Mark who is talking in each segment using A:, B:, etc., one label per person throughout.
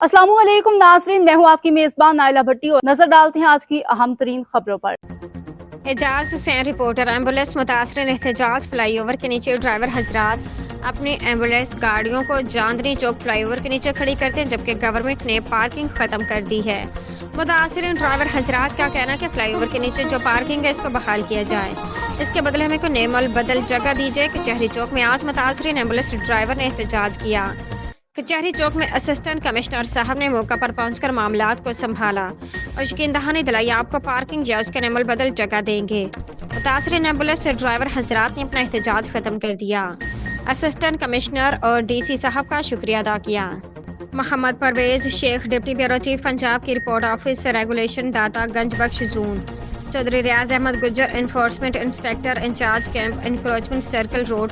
A: अस्सलाम वालेकुम नाज़रीन, मैं हूँ आपकी मेज़बान नाइला भट्टी और नजर डालते हैं आज की अहम तरीन खबरों पर।
B: एजाज हुसैन रिपोर्टर। एम्बुलेंस मुतासरीन एहतजाज फ्लाईओवर के नीचे ड्राइवर हजरात अपनी एम्बुलेंस गाड़ियों को चांदनी चौक फ्लाईओवर के नीचे खड़ी करते हैं, जबकि गवर्नमेंट ने पार्किंग खत्म कर दी है। मुतासरीन ड्राइवर हजरात का कहना है कि फ्लाईओवर के नीचे जो पार्किंग है इसको बहाल किया जाए, इसके बदले हमें को नेमल बदल जगह दी जाए। कचहरी चौक में आज मुतासरीन एम्बुलेंस ड्राइवर ने एहतजाज किया। कचहरी चौक में असिस्टेंट कमिश्नर साहब ने मौका पर पहुंचकर मामलात को संभाला और यकीन दहानी दिलाई आपको पार्किंग या उसके नेमल बदल जगह देंगे। मुतासरीन एम्बुलेंस ड्राइवर हजरात ने अपना एहतजाज खत्म कर दिया। असिस्टेंट कमिश्नर और डीसी साहब का शुक्रिया अदा किया। Mohammad Parvez Sheikh, deputy bureau chief Punjab की report office regulation Data Ganj Bakhsh zone. Chaudhry Riaz Ahmad Gujjar, enforcement inspector incharge camp encroachment circle road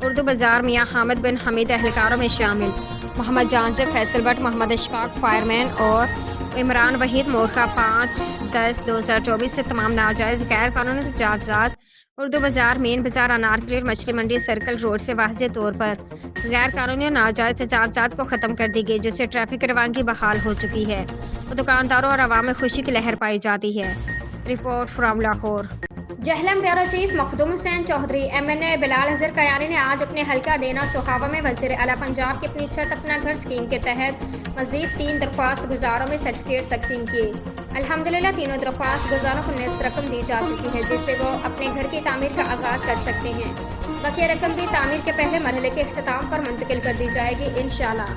B: Urdu Bazaar, Mian Hamid बिन हमीद अहलकारों में शामिल। मोहम्मद जान से फैसल भट्ट, मोहम्मद इशफाक फायरमैन और इमरान वहीद मोरखा 5/10/2024 से तमाम नाजायज़ गैर कानूनी तजावुज़ात उर्दू बाजार, मेन बाजार, अनारकली और मछली मंडी सर्कल रोड से वाज़े तौर पर गैर कानूनी और नाजायज़ तजावुज़ात को ख़त्म कर दी गई, जिससे ट्रैफिक रवानगी बहाल हो चुकी है और दुकानदारों और आवाम में खुशी की लहर पाई जाती है। Report from Lahore.
C: Jhelum bureau chief Makhdoom Hussain Chaudhry, MNA Bilal Azhar Kayani ने आज अपने हल्का देना सुहावा में वज़ीर आला पंजाब की अपनी छत अपना घर स्कीम के तहत मजीद 3 दरख्वास्त गुजारों में सर्टिफिकेट तकसीम किए। अल्हम्दुलिल्लाह तीनों दरख्वास्त गुजारों को निस्फ रकम दी जा चुकी है, जिससे वो अपने घर की तामीर का आगाज कर सकते हैं। बाकी रकम भी तामीर के पहले मरहले के इख्तिताम पर मुंतकिल कर दी जाएगी इंशाअल्लाह।